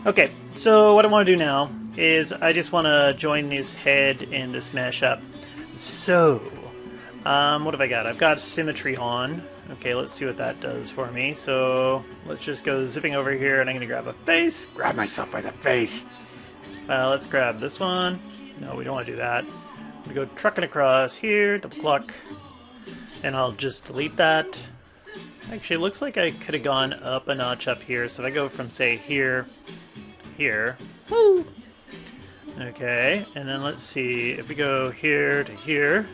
Okay, so what I want to do now is I just want to join this head and this mesh up. So, what have I got? I've got symmetry on. Okay, let's see what that does for me. So, let's just go zipping over here and I'm going to grab a face. Grab myself by the face. Let's grab this one. No, we don't want to do that. I'm going to go trucking across here, double click, and I'll just delete that. Actually, it looks like I could have gone up a notch up here. So if I go from, say, here, here. Woo! Okay, and then let's see. If we go here to here.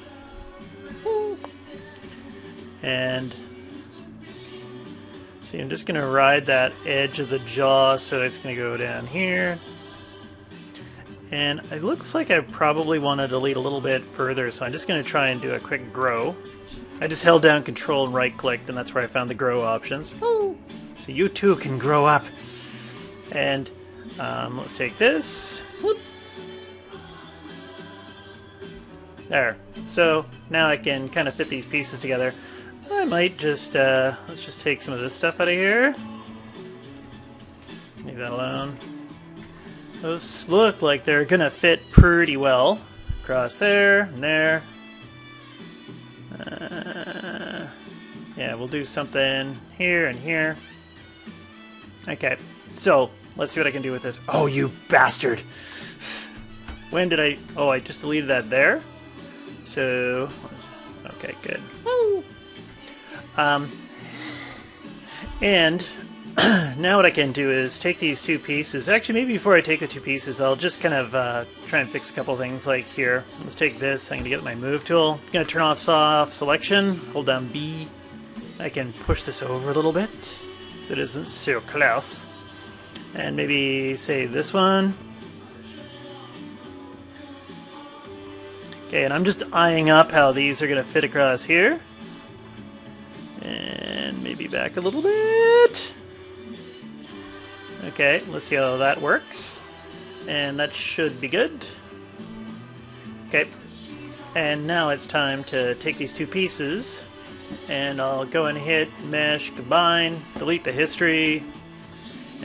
Woo! And see, I'm just going to ride that edge of the jaw, so it's going to go down here. And it looks like I probably want to delete a little bit further, so I'm just going to try and do a quick grow. I just held down Control and right-clicked, and that's where I found the grow options. Woo! So you too can grow up. And let's take this. Whoop. There. So now I can kind of fit these pieces together. I might just, let's just take some of this stuff out of here. Leave that alone. Those look like they're going to fit pretty well. Across there, and there. Yeah, we'll do something here and here. Okay, so let's see what I can do with this. Oh, you bastard! When did I... Oh, I just deleted that there. So... Okay, good. Woo! And now what I can do is take these two pieces. Actually, maybe before I take the two pieces, I'll just kind of try and fix a couple things like here. Let's take this. I'm going to get my move tool. I'm going to turn off soft selection. Hold down B. I can push this over a little bit so it isn't so close. And maybe say this one. Okay, and I'm just eyeing up how these are going to fit across here. And maybe back a little bit. Okay, let's see how that works. And that should be good. Okay, and now it's time to take these two pieces, and I'll go and hit Mesh, Combine, delete the history,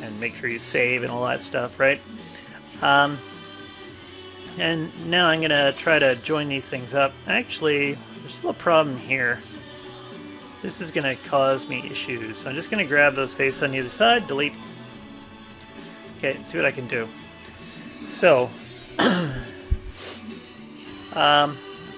and make sure you save and all that stuff, right? And now I'm going to try to join these things up. Actually, there's still a problem here. This is going to cause me issues. So I'm just going to grab those faces on either side, delete. Okay, see what I can do. So,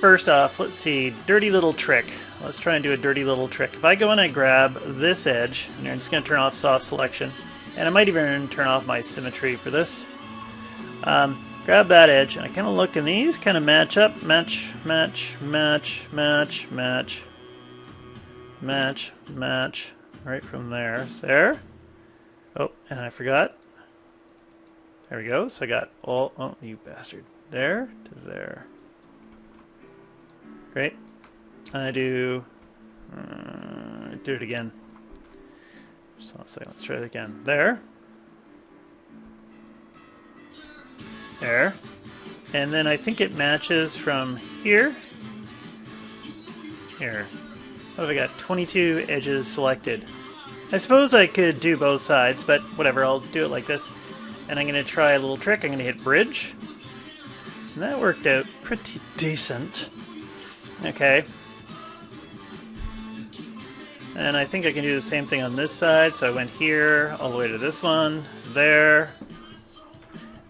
first off, let's see, dirty little trick. Let's try and do a dirty little trick. If I go and I grab this edge, and I'm just going to turn off soft selection, and I might even turn off my symmetry for this. Grab that edge, and I kind of look, and these kind of match up, match, match, match, match, match, match, match, right from there. There. Oh, and I forgot. There we go. So I got all, oh, you bastard. There to there. Great. And I do it again. Just one second. Let's try it again. There. There. And then I think it matches from here. Here. What have I got? 22 edges selected. I suppose I could do both sides, but whatever. I'll do it like this. And I'm going to try a little trick. I'm going to hit bridge. And that worked out pretty decent. Okay. And I think I can do the same thing on this side. So I went here, all the way to this one, there.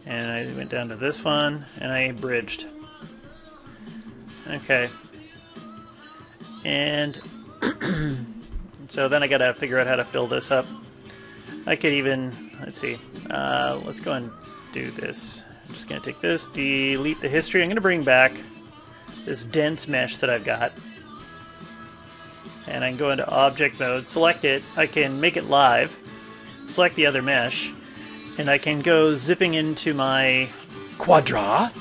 And I went down to this one, and I bridged. Okay. And so then I got to figure out how to fill this up. I could even, let's see, let's go and do this. I'm just going to take this, delete the history. I'm going to bring back this dense mesh that I've got. And I can go into object mode, select it. I can make it live, select the other mesh, and I can go zipping into my quadra,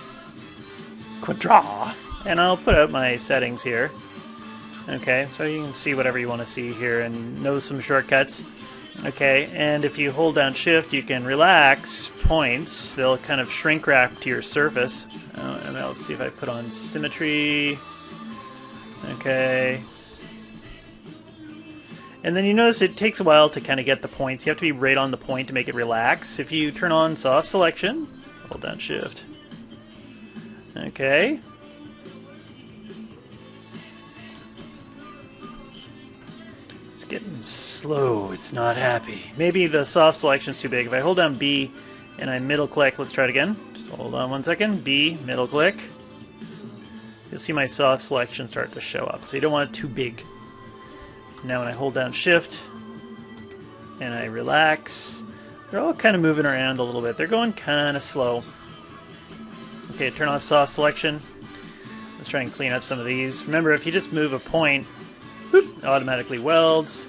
and I'll put out my settings here. Okay, so you can see whatever you want to see here and know some shortcuts. Okay, and if you hold down shift, you can relax points. They'll kind of shrink wrap to your surface. And I'll see if I put on symmetry. Okay. And then you notice it takes a while to kind of get the points. You have to be right on the point to make it relax. If you turn on soft selection, hold down shift. Okay. It's getting slow. It's not happy. Maybe the soft selection's too big. If I hold down B and I middle click, let's try it again. Just hold on 1 second. B, middle click. You'll see my soft selection start to show up. So you don't want it too big. Now when I hold down shift and I relax, they're all kind of moving around a little bit. They're going kind of slow. Okay, turn off soft selection. Let's try and clean up some of these. Remember, if you just move a point, whoop, it automatically welds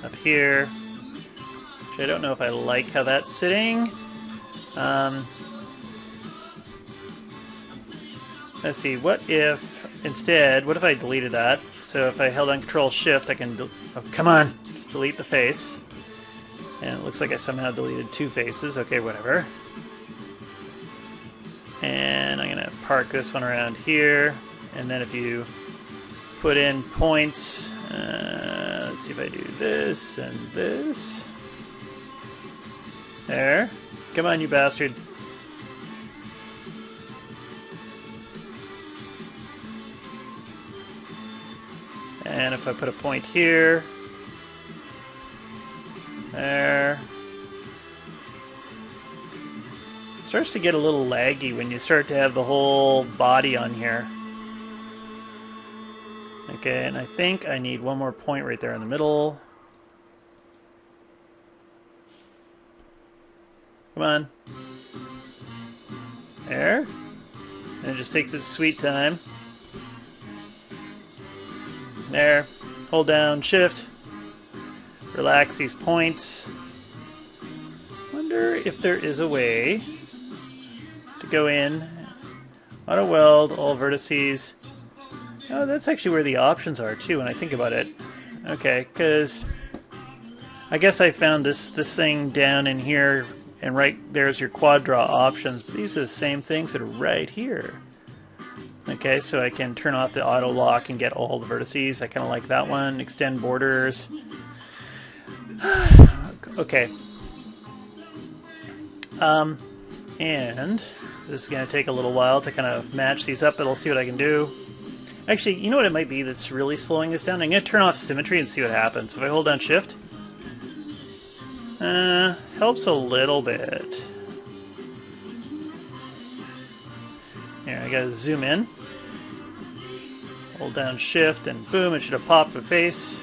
up here. Which I don't know if I like how that's sitting. Let's see, what if I deleted that? So if I held on Control Shift, I can, oh, come on, just delete the face. And it looks like I somehow deleted 2 faces. Okay, whatever. And I'm going to park this one around here. And then if you put in points, let's see if I do this and this. There. Come on, you bastard. And if I put a point here, there. It starts to get a little laggy when you start to have the whole body on here. Okay, and I think I need one more point right there in the middle. Come on. There. And it just takes its sweet time. There. Hold down Shift. Relax these points. Wonder if there is a way to go in, auto weld, all vertices. Oh, that's actually where the options are too when I think about it. Okay, because I guess I found this thing down in here, and right there's your quad draw options. But these are the same things that are right here. Okay, so I can turn off the auto lock and get all the vertices. I kind of like that one. Extend borders. Okay. And this is going to take a little while to kind of match these up, but I'll see what I can do. Actually, you know what it might be that's really slowing this down? I'm going to turn off symmetry and see what happens. So if I hold down Shift, helps a little bit. Here, I got to zoom in. Hold down Shift and boom, it should have popped the face.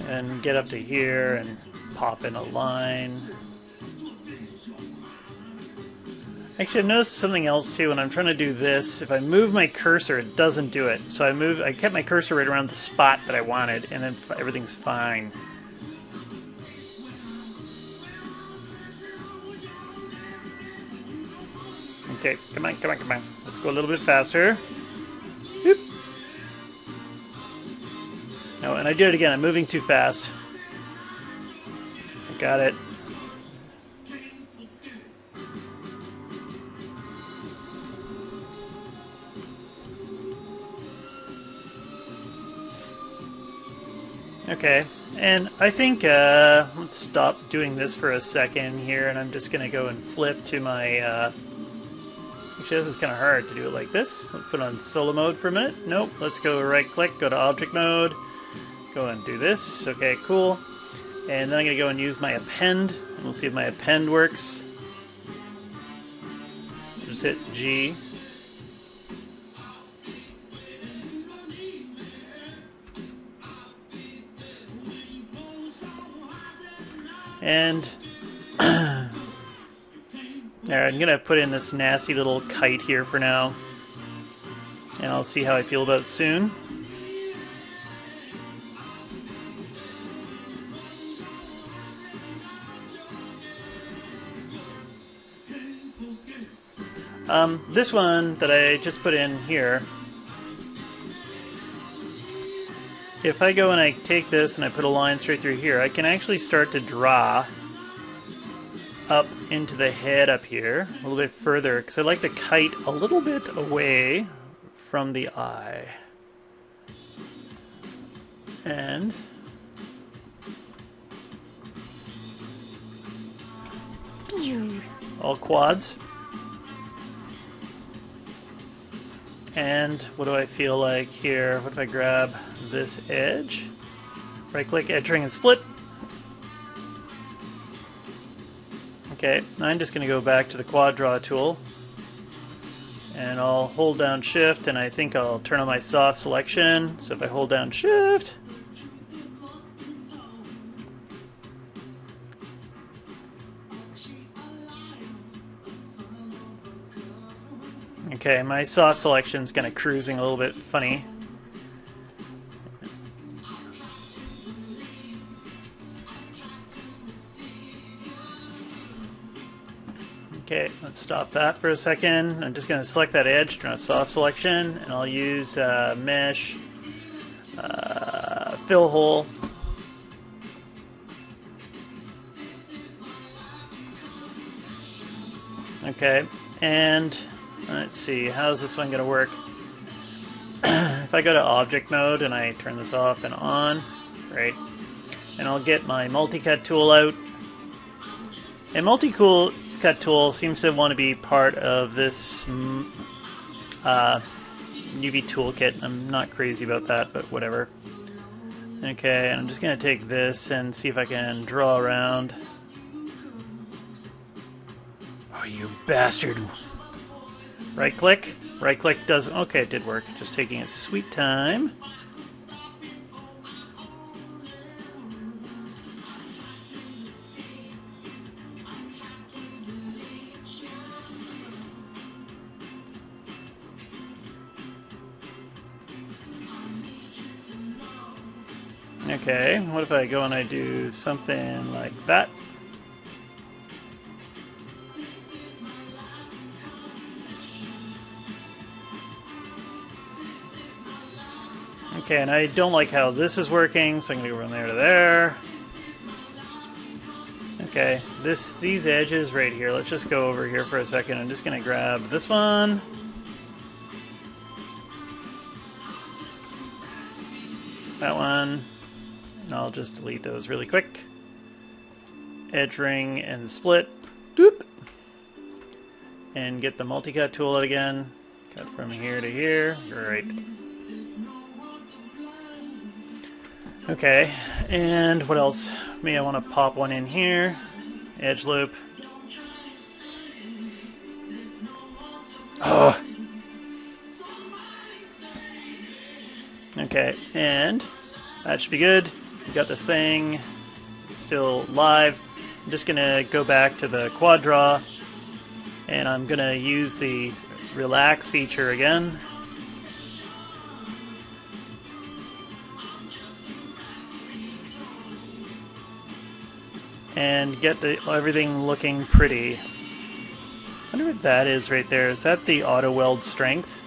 And get up to here and pop in a line. Actually, I've noticed something else too. When I'm trying to do this, if I move my cursor, it doesn't do it. So I kept my cursor right around the spot that I wanted, and then everything's fine. Okay, come on, come on, come on. Let's go a little bit faster. Oop. Oh, and I did it again. I'm moving too fast. I got it. Okay, and I think let's stop doing this for a second here, and I'm just going to go and flip to my... Actually, this is kind of hard to do it like this. Let's put on solo mode for a minute. Nope, let's go right-click, go to object mode, go and do this. Okay, cool. And then I'm going to go and use my append, and we'll see if my append works. Just hit G. And there, I'm going to put in this nasty little kite here for now. And I'll see how I feel about it soon. This one that I just put in here, if I go and I take this and I put a line straight through here, I can actually start to draw up into the head up here a little bit further, because I like the kite a little bit away from the eye. And all quads. And what do I feel like here? What if I grab this edge? Right click, edge ring, and split. Okay, I'm just going to go back to the quad draw tool. And I'll hold down shift, and I think I'll turn on my soft selection. So if I hold down shift, okay, my soft selection is kind of cruising a little bit funny. Okay, let's stop that for a second. I'm just going to select that edge, turn on soft selection, and I'll use mesh, fill hole. Okay, and let's see, how's this one going to work? If I go to object mode and I turn this off and on, right, and I'll get my multi-cut tool out. And multi-cut tool seems to want to be part of this UV toolkit. I'm not crazy about that, but whatever. Okay, and I'm just going to take this and see if I can draw around. Oh, you bastard. Right click. Right click does... Okay, it did work. Just taking its sweet time. Okay, what if I go and I do something like that? Okay, and I don't like how this is working, so I'm going to go from there to there. Okay, these edges right here, let's just go over here for a second. I'm just going to grab this one. That one. And I'll just delete those really quick. Edge ring and split. Doop. And get the multi-cut tool out again. Cut from here to here. Great. Okay, and what else? Maybe I want to pop one in here. Edge loop. Oh. Okay, and that should be good. We got this thing still live. I'm just gonna go back to the quad draw, and I'm gonna use the relax feature again. And get everything looking pretty. I wonder what that is right there. Is that the auto weld strength?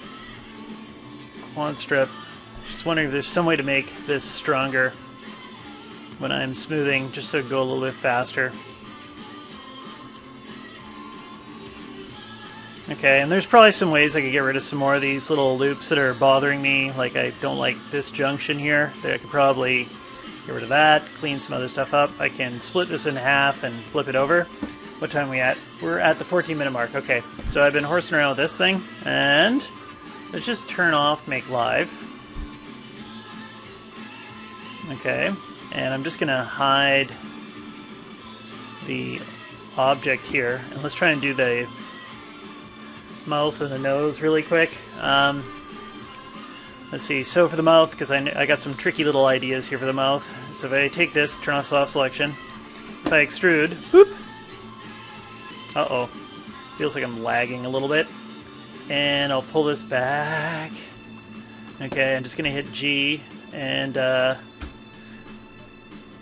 Quad strip. Just wondering if there's some way to make this stronger when I'm smoothing, just so it go a little bit faster. Okay, and there's probably some ways I could get rid of some more of these little loops that are bothering me. Like, I don't like this junction here. I could probably get rid of that, clean some other stuff up. I can split this in half and flip it over. What time are we at? We're at the 14-minute mark. Okay, so I've been horsing around with this thing, and let's just turn off Make Live. Okay, and I'm just going to hide the object here, and let's try and do the mouth and the nose really quick. Let's see, so for the mouth, because I got some tricky little ideas here for the mouth. So if I take this, turn off soft selection, if I extrude, boop, uh-oh, feels like I'm lagging a little bit, and I'll pull this back. Okay, I'm just going to hit G, and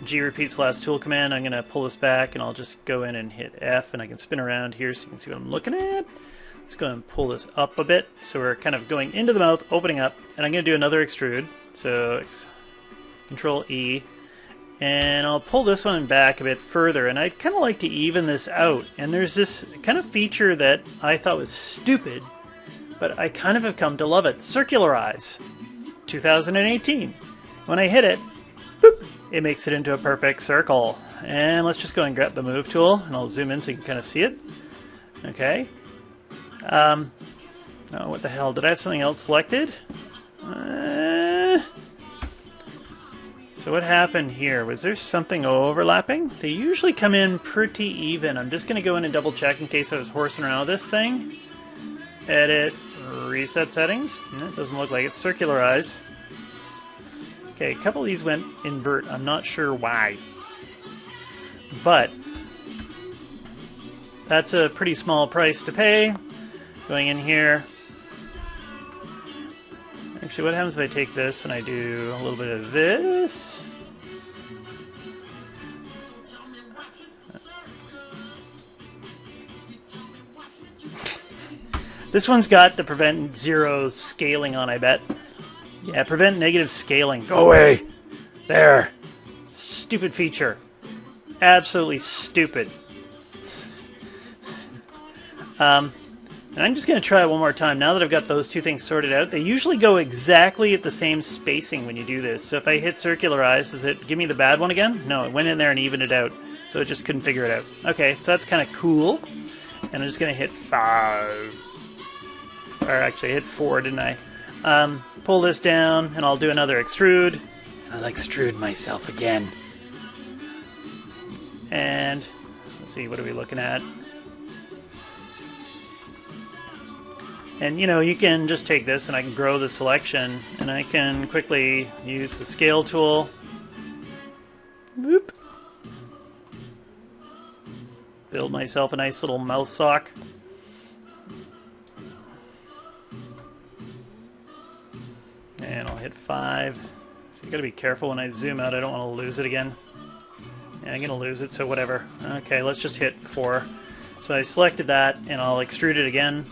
G repeats the last tool command. I'm going to pull this back, and I'll just go in and hit F, and I can spin around here so you can see what I'm looking at. Let's go and pull this up a bit. So we're kind of going into the mouth, opening up, and I'm going to do another extrude. So Control E. And I'll pull this one back a bit further, and I'd kind of like to even this out. And there's this kind of feature that I thought was stupid, but I kind of have come to love it. Circularize. 2018. When I hit it, boop, it makes it into a perfect circle. And let's just go and grab the move tool, and I'll zoom in so you can kind of see it. Okay. Oh, what the hell? Did I have something else selected? So what happened here? Was there something overlapping? They usually come in pretty even. I'm just going to go in and double check in case I was horsing around with this thing. Edit, reset settings. It doesn't look like it. Circularize. Okay, a couple of these went invert. I'm not sure why. But that's a pretty small price to pay. Going in here. Actually, what happens if I take this and I do a little bit of this? This one's got the prevent zero scaling on, I bet. Yeah, prevent negative scaling. Go away! There! Stupid feature. Absolutely stupid. And I'm just going to try it one more time. Now that I've got those two things sorted out, they usually go exactly at the same spacing when you do this. So if I hit circularize, does it give me the bad one again? No, it went in there and evened it out. So it just couldn't figure it out. Okay, so that's kind of cool. And I'm just going to hit 5. Or actually, I hit 4, didn't I? Pull this down, and I'll do another extrude. I'll extrude myself again. And let's see, what are we looking at? And, you know, you can just take this and I can grow the selection, and I can quickly use the scale tool. Whoop. Build myself a nice little mouth sock. And I'll hit 5. So you gotta be careful when I zoom out. I don't want to lose it again. Yeah, I'm gonna lose it, so whatever. Okay, let's just hit 4. So I selected that, and I'll extrude it again.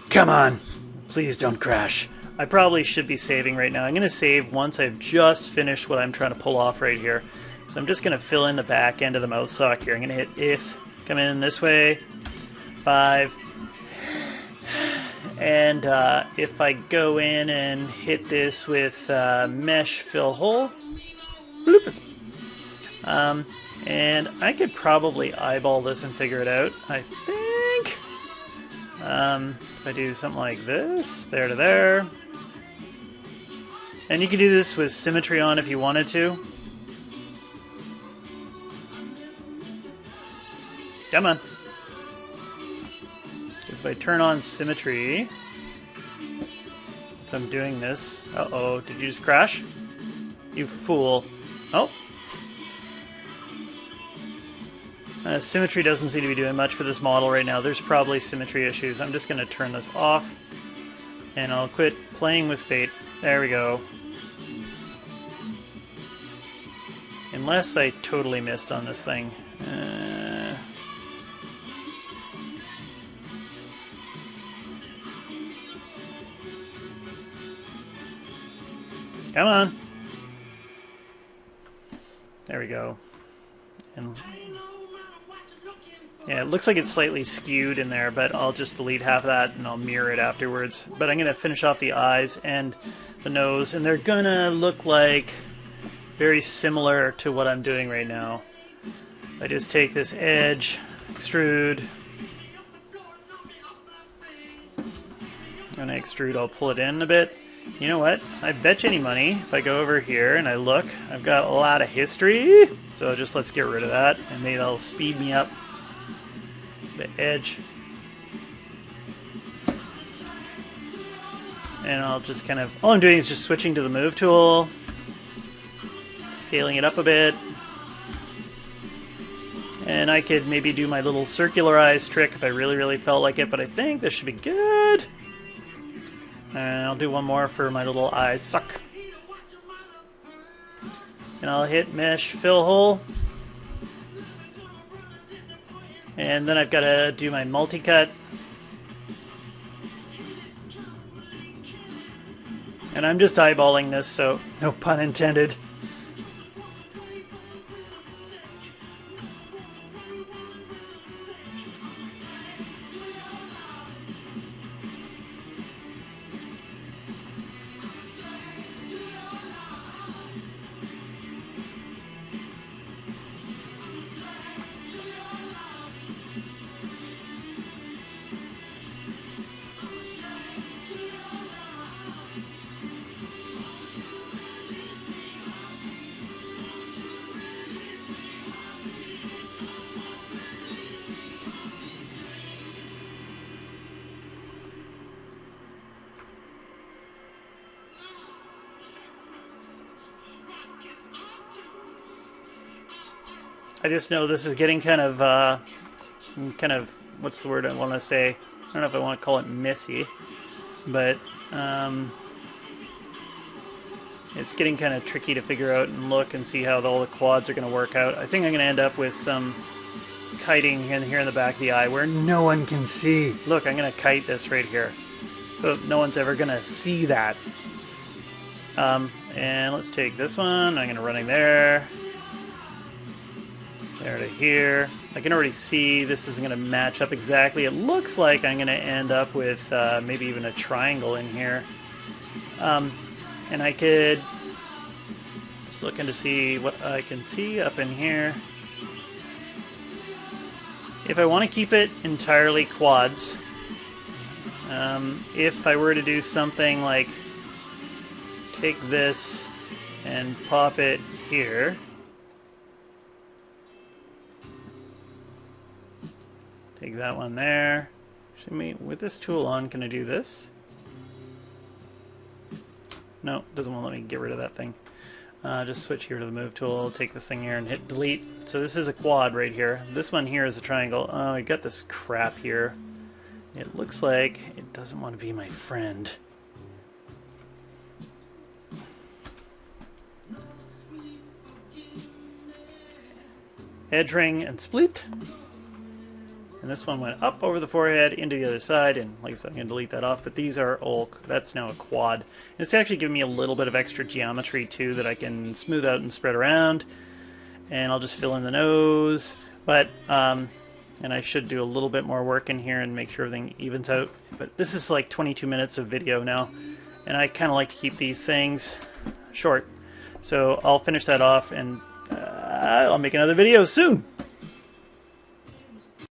Come on! Please don't crash. I probably should be saving right now. I'm going to save once I've just finished what I'm trying to pull off right here. So I'm just going to fill in the back end of the mouth sock here. I'm going to hit if, come in this way, 5. And if I go in and hit this with mesh fill hole, bloop. And I could probably eyeball this and figure it out, I think. If I do something like this, there to there. And you can do this with symmetry on if you wanted to. Come on. If I turn on symmetry, if I'm doing this, uh-oh, did you just crash? You fool. Oh. Symmetry doesn't seem to be doing much for this model right now. There's probably symmetry issues. I'm just going to turn this off, and I'll quit playing with fate. There we go. Unless I totally missed on this thing. Come on. There we go. And yeah, it looks like it's slightly skewed in there, but I'll just delete half of that and I'll mirror it afterwards. But I'm going to finish off the eyes and the nose, and they're going to look like very similar to what I'm doing right now. I just take this edge, extrude. When I extrude, I'll pull it in a bit. You know what? I bet you any money, if I go over here and I look, I've got a lot of history. So just let's get rid of that, and maybe that'll speed me up the edge. And I'll just kind of, all I'm doing is just switching to the move tool, scaling it up a bit. And I could maybe do my little circularize trick if I really felt like it, but I think this should be good. And I'll do one more for my little eye suck. And I'll hit mesh fill hole. And then I've got to do my multi-cut. And I'm just eyeballing this, so no pun intended. I just know this is getting kind of, what's the word I want to say? I don't know if I want to call it messy, but it's getting kind of tricky to figure out and look and see how all the quads are going to work out. I think I'm going to end up with some kiting in here in the back of the eye where no one can see. Look, I'm going to kite this right here. So no one's ever going to see that. And let's take this one. I'm going to run in there. There to here. I can already see this isn't going to match up exactly. It looks like I'm going to end up with maybe even a triangle in here. And I could just looking to see what I can see up in here. If I want to keep it entirely quads, if I were to do something like take this and pop it here, take that one there. With this tool on, can I do this? No, doesn't want to let me get rid of that thing. Just switch here to the move tool, take this thing here and hit delete. So this is a quad right here. This one here is a triangle. Oh, I got this crap here. It looks like it doesn't want to be my friend. Edge ring and split. And this one went up over the forehead into the other side, and like I said, I'm going to delete that off, but these are all, that's now a quad. And it's actually giving me a little bit of extra geometry too that I can smooth out and spread around. And I'll just fill in the nose, but, and I should do a little bit more work in here and make sure everything evens out. But this is like 22 minutes of video now, and I kind of like to keep these things short. So I'll finish that off, and I'll make another video soon.